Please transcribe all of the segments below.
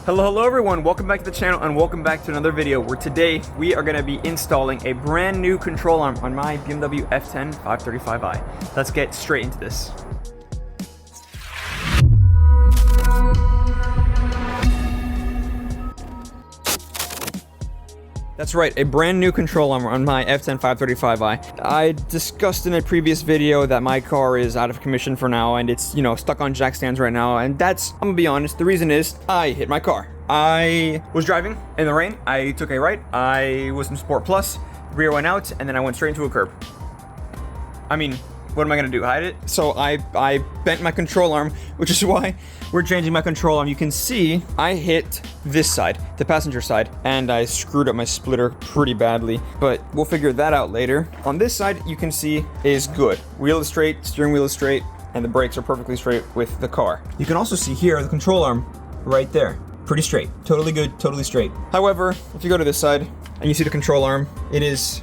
Hello everyone, welcome back to the channel and welcome back to another video where today we are going to be installing a brand new control arm on my BMW F10 535i. Let's get straight into this. That's right, a brand new control arm on my F10 535i. I discussed in a previous video that my car is out of commission for now and it's, stuck on jack stands right now, and I'm gonna be honest, the reason is I hit my car. I was driving in the rain, I took a right, I was in Sport Plus, rear went out, and then I went straight into a curb. I mean, what am I gonna do, hide it? So I bent my control arm, which is why we're changing my control arm. You can see I hit this side, the passenger side, and I screwed up my splitter pretty badly, but we'll figure that out later. On this side, you can see is good. Wheel is straight, steering wheel is straight, and the brakes are perfectly straight with the car. You can also see here the control arm right there. Pretty straight, totally good, totally straight. However, if you go to this side and you see the control arm, it is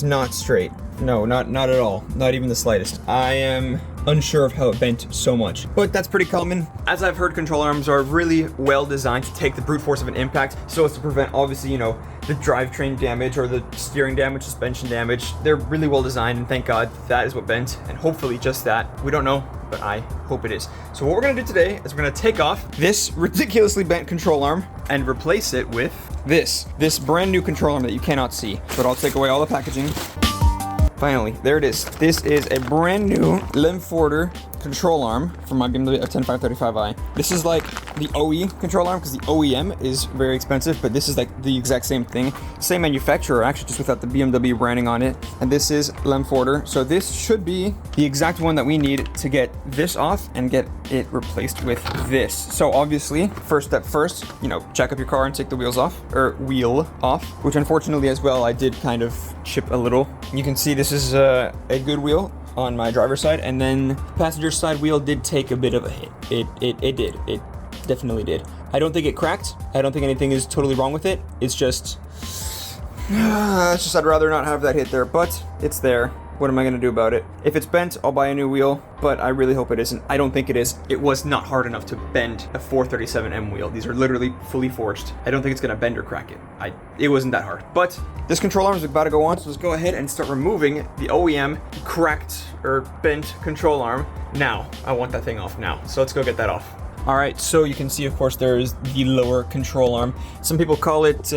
not straight. No, not at all. Not even the slightest. I am unsure of how it bent so much, but that's pretty common. As I've heard, control arms are really well designed to take the brute force of an impact so as to prevent, obviously, the drivetrain damage or the steering damage, suspension damage. They're really well designed, and thank God that is what bent, and hopefully just that. We don't know, but I hope it is. So what we're gonna do today is we're gonna take off this ridiculously bent control arm and replace it with this brand new control arm that you cannot see, but I'll take away all the packaging. Finally, there it is. This is a brand new Lemforder control arm from my BMW F10 535i. This is like the OE control arm because the OEM is very expensive, but this is like the exact same thing. Same manufacturer, actually, just without the BMW branding on it. And this is Lemforder. So this should be the exact one that we need to get this off and get it replaced with this. So obviously, first step first, jack up your car and take the wheel off, which unfortunately as well, I did kind of chip a little. You can see this is a good wheel on my driver's side, and then passenger side wheel did take a bit of a hit. It did. It definitely did. I don't think it cracked. I don't think anything is totally wrong with it. It's just I'd rather not have that hit there, but it's there. What am I gonna do about it? If it's bent, I'll buy a new wheel, but I really hope it isn't. I don't think it is. It was not hard enough to bend a 437M wheel. These are literally fully forged. I don't think it's gonna bend or crack it. It wasn't that hard. But this control arm is about to go on, so let's go ahead and start removing the OEM cracked or bent control arm. Now, I want that thing off now. So let's go get that off. All right, so you can see, of course, there is the lower control arm. Some people call it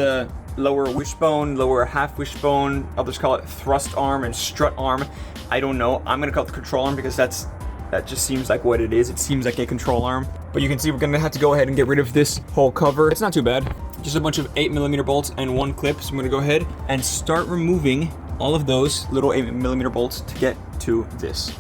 lower wishbone, lower half wishbone. Others call it thrust arm and strut arm. I don't know. I'm gonna call it the control arm because that just seems like what it is. It seems like a control arm. But you can see we're gonna have to go ahead and get rid of this whole cover. It's not too bad. Just a bunch of 8mm bolts and one clip. So I'm gonna go ahead and start removing all of those little 8mm bolts to get to this.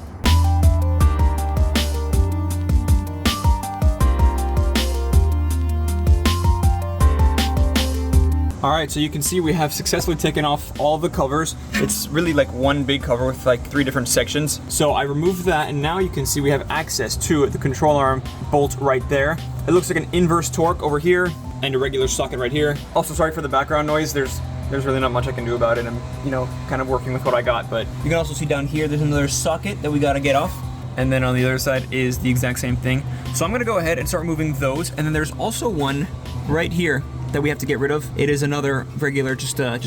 All right, so you can see we have successfully taken off all the covers. It's really like one big cover with like 3 different sections. So I removed that, and now you can see we have access to the control arm bolt right there. It looks like an inverse torque over here and a regular socket right here. Also, sorry for the background noise. There's really not much I can do about it. I'm, kind of working with what I got, but you can also see down here, there's another socket that we gotta get off. And then on the other side is the exact same thing. So I'm gonna go ahead and start removing those. And then there's also one right here that we have to get rid of. It is another regular, just a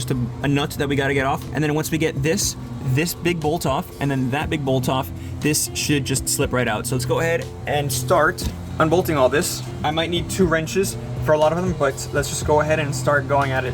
nut that we got to get off. And then once we get this big bolt off, and then that big bolt off, this should just slip right out. So let's go ahead and start unbolting all this. I might need 2 wrenches for a lot of them, but let's just go ahead and start going at it.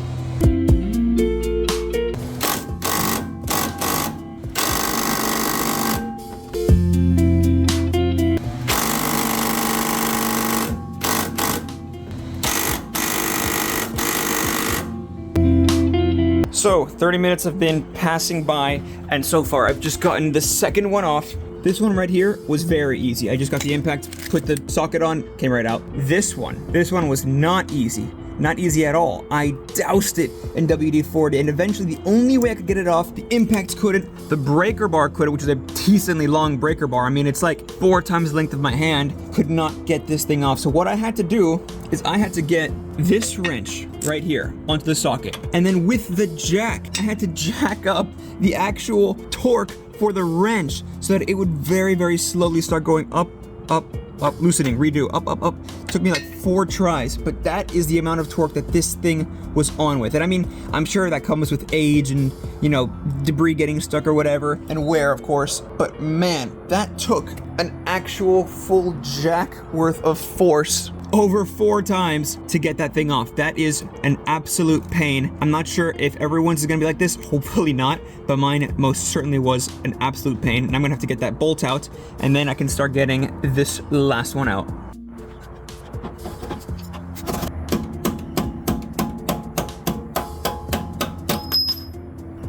So 30 minutes have been passing by, and so far I've just gotten the second one off. This one right here was very easy. I just got the impact, put the socket on, came right out. This one was not easy. Not easy at all. I doused it in WD-40, and eventually the only way I could get it off, the impact couldn't, the breaker bar couldn't, which is a decently long breaker bar. I mean, it's like 4 times the length of my hand, could not get this thing off. So what I had to do is I had to get this wrench right here onto the socket. And then with the jack, I had to jack up the actual torque for the wrench so that it would very, very slowly start going up, up, up, loosening, redo, up, up, up. Took me like 4 tries, but that is the amount of torque that this thing was on with. And I mean, I'm sure that comes with age and, you know, debris getting stuck or whatever, and wear, of course. But man, that took an actual full jack worth of force over 4 times to get that thing off. That is an absolute pain. I'm not sure if everyone's is gonna be like this, hopefully not, but mine most certainly was an absolute pain. And I'm gonna have to get that bolt out, and then I can start getting this last one out.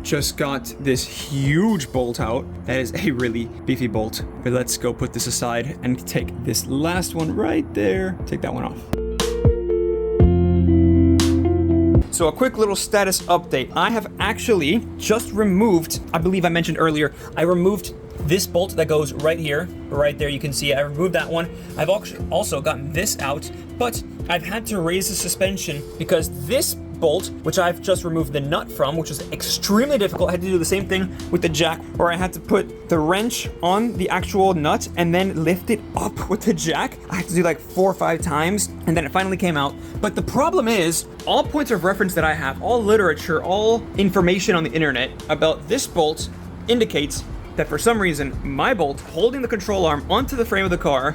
Just got this huge bolt out. That is a really beefy bolt. But let's go put this aside and take this last one right there. Take that one off. So a quick little status update. I have actually just removed, I believe I mentioned earlier, I removed this bolt that goes right here, right there, you can see it. I removed that one. I've also gotten this out, but I've had to raise the suspension because this bolt, which I've just removed the nut from, which was extremely difficult. I had to do the same thing with the jack, where I had to put the wrench on the actual nut and then lift it up with the jack. I had to do like 4 or 5 times, and then it finally came out. But the problem is, all points of reference that I have, all literature, all information on the internet about this bolt indicates that for some reason, my bolt holding the control arm onto the frame of the car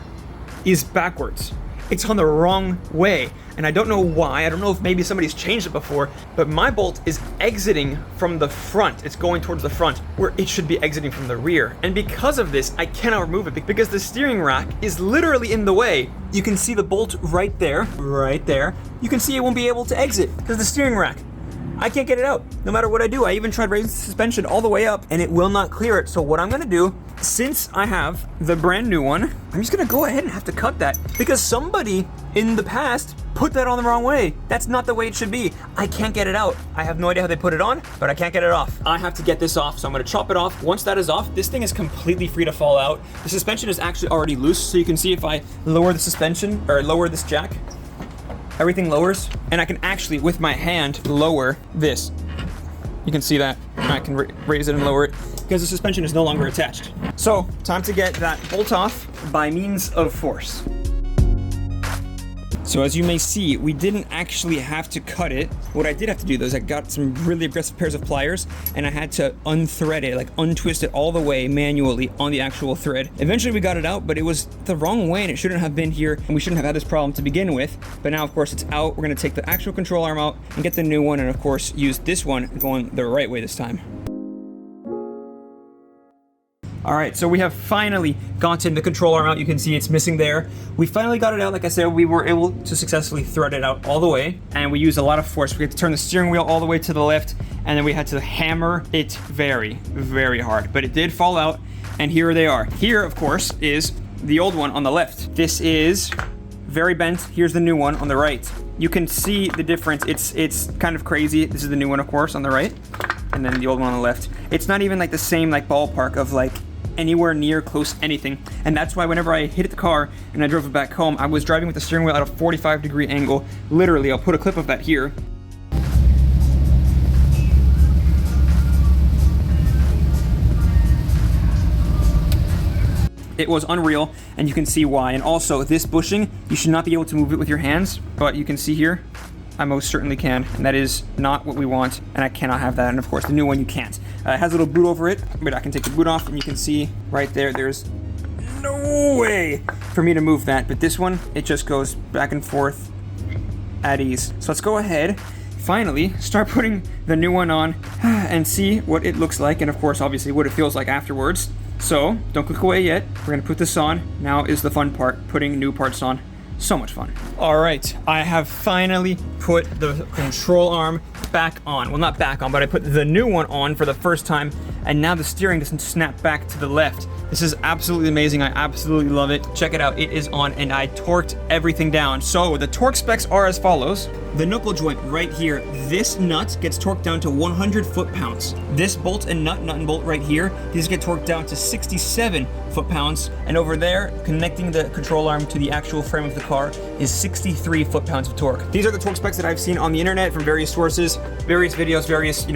is backwards. It's on the wrong way, and I don't know why. I don't know if maybe somebody's changed it before, but my bolt is exiting from the front. It's going towards the front, where it should be exiting from the rear. And because of this, I cannot remove it because the steering rack is literally in the way. You can see the bolt right there, right there. You can see it won't be able to exit because the steering rack. I can't get it out, no matter what I do. I even tried raising the suspension all the way up, and it will not clear it. So what I'm gonna do, since I have the brand new one, I'm just gonna go ahead and have to cut that because somebody in the past put that on the wrong way. That's not the way it should be. I can't get it out. I have no idea how they put it on, but I can't get it off. I have to get this off, so I'm gonna chop it off. Once that is off, this thing is completely free to fall out. The suspension is actually already loose, so you can see if I lower the suspension, or lower this jack, everything lowers, and I can actually, with my hand, lower this. You can see that. I can raise it and lower it because the suspension is no longer attached. So, time to get that bolt off by means of force. So as you may see, we didn't actually have to cut it. What I did have to do though is I got some really aggressive pairs of pliers and I had to unthread it, like untwist it all the way manually on the actual thread. Eventually we got it out, but it was the wrong way and it shouldn't have been here, and we shouldn't have had this problem to begin with. But now of course it's out. We're gonna take the actual control arm out and get the new one, and of course use this one going the right way this time. All right, so we have finally gotten the control arm out. You can see it's missing there. We finally got it out. Like I said, we were able to successfully thread it out all the way, and we used a lot of force. We had to turn the steering wheel all the way to the left, and then we had to hammer it very, very hard. But it did fall out, and here they are. Here, of course, is the old one on the left. This is very bent. Here's the new one on the right. You can see the difference. It's kind of crazy. This is the new one, of course, on the right, and then the old one on the left. It's not even like the same like ballpark of like anywhere near close anything, and that's why whenever I hit the car and I drove it back home, I was driving with the steering wheel at a 45-degree angle. Literally, I'll put a clip of that here. It was unreal, and you can see why. And also, this bushing, you should not be able to move it with your hands, but you can see here, I most certainly can, and that is not what we want, and I cannot have that. And of course, the new one you can't. It has a little boot over it, but I can take the boot off, and you can see right there, there's no way for me to move that. But this one, it just goes back and forth at ease. So let's go ahead, finally, start putting the new one on and see what it looks like, and of course, obviously, what it feels like afterwards. So, don't click away yet. We're gonna put this on. Now is the fun part, putting new parts on. So much fun. All right, I have finally put the control arm back on. Well, not back on, but I put the new one on for the first time, and now the steering doesn't snap back to the left. This is absolutely amazing. I absolutely love it. Check it out, it is on, and I torqued everything down. So the torque specs are as follows. The knuckle joint right here, this nut gets torqued down to 100 foot-pounds. This bolt and nut and bolt right here, these get torqued down to 67 foot-pounds. And over there, connecting the control arm to the actual frame of the car is 63 foot-pounds of torque. These are the torque specs that I've seen on the internet from various sources, various videos, various,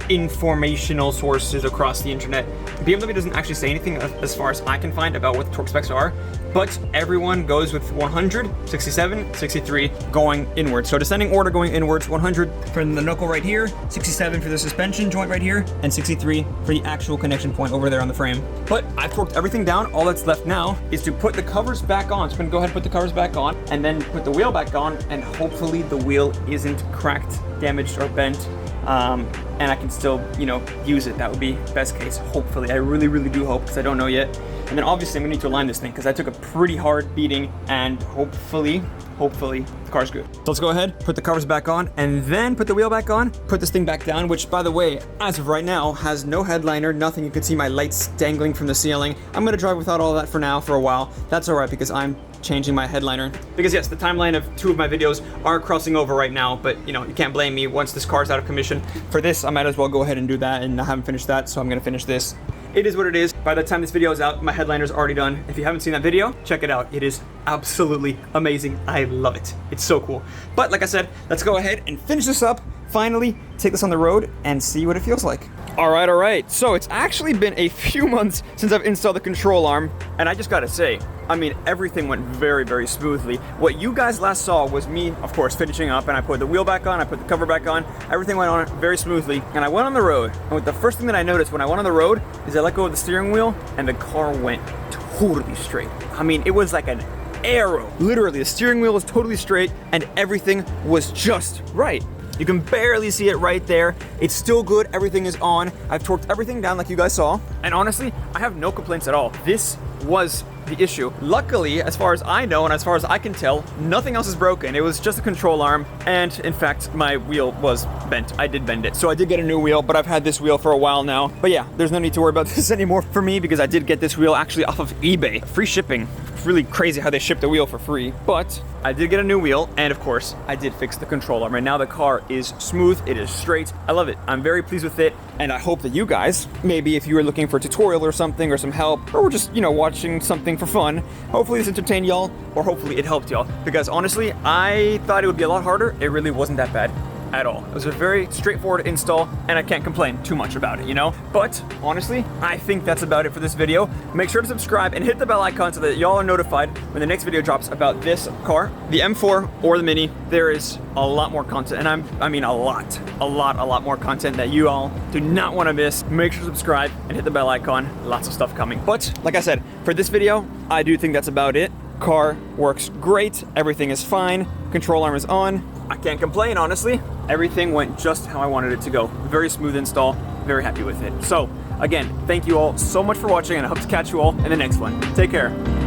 informational sources across the internet. BMW doesn't actually say anything as far as I can find about what the torque specs are, but everyone goes with 100, 67, 63 going inwards. So descending order going inwards, 100 for the knuckle right here, 67 for the suspension joint right here, and 63 for the actual connection point over there on the frame. But I've torqued everything down. All that's left now is to put the covers back on. So I'm gonna go ahead and put the covers back on and then put the wheel back on, and hopefully the wheel isn't cracked, damaged, or bent. And I can still, you know, use it. That would be best case, hopefully. I really, really do hope, because I don't know yet. And then obviously I'm gonna need to align this thing, because I took a pretty hard beating, and hopefully the car's good. So let's go ahead, put the covers back on, and then put the wheel back on, put this thing back down, which, by the way, as of right now, has no headliner, nothing. You can see my lights dangling from the ceiling. I'm gonna drive without all that for now, for a while. That's all right, because I'm changing my headliner. Because yes, the timeline of 2 of my videos are crossing over right now, but you know, you can't blame me. Once this car's out of commission, for this, I might as well go ahead and do that, and I haven't finished that, so I'm gonna finish this. It is what it is. By the time this video is out, my headliner's already done. If you haven't seen that video, check it out. It is absolutely amazing. I love it. It's so cool. But like I said, let's go ahead and finish this up. Finally, take this on the road and see what it feels like. All right. So it's actually been a few months since I've installed the control arm, and I just gotta say, I mean, everything went very, very smoothly. What you guys last saw was me, of course, finishing up, and I put the wheel back on, I put the cover back on, everything went on very smoothly, and I went on the road, and the first thing that I noticed when I went on the road is I let go of the steering wheel, and the car went totally straight. I mean, it was like an arrow. Literally, the steering wheel was totally straight, and everything was just right. You can barely see it right there. It's still good, everything is on. I've torqued everything down like you guys saw, and honestly, I have no complaints at all. This was the issue. Luckily, as far as I know and as far as I can tell, nothing else is broken. It was just a control arm, and in fact, my wheel was bent. I did bend it, so I did get a new wheel, but I've had this wheel for a while now. But yeah, there's no need to worry about this anymore for me, because I did get this wheel actually off of eBay. Free shipping. It's really crazy how they ship the wheel for free, but I did get a new wheel, and of course, I did fix the control arm, and now the car is smooth, it is straight. I love it. I'm very pleased with it, and I hope that you guys, maybe if you were looking for a tutorial or something, or some help, or just, you know, watching something for fun, hopefully this entertained y'all, or hopefully it helped y'all, because honestly, I thought it would be a lot harder. It really wasn't that bad at all. It was a very straightforward install, and I can't complain too much about it, you know? But honestly, I think that's about it for this video. Make sure to subscribe and hit the bell icon so that y'all are notified when the next video drops about this car, the M4 or the Mini. There is a lot more content, and I mean a lot more content that you all do not want to miss. Make sure to subscribe and hit the bell icon. Lots of stuff coming. But like I said, for this video, I do think that's about it. Car works great, everything is fine, control arm is on. I can't complain, honestly. Everything went just how I wanted it to go. Very smooth install, very happy with it. So again, thank you all so much for watching, and I hope to catch you all in the next one. Take care.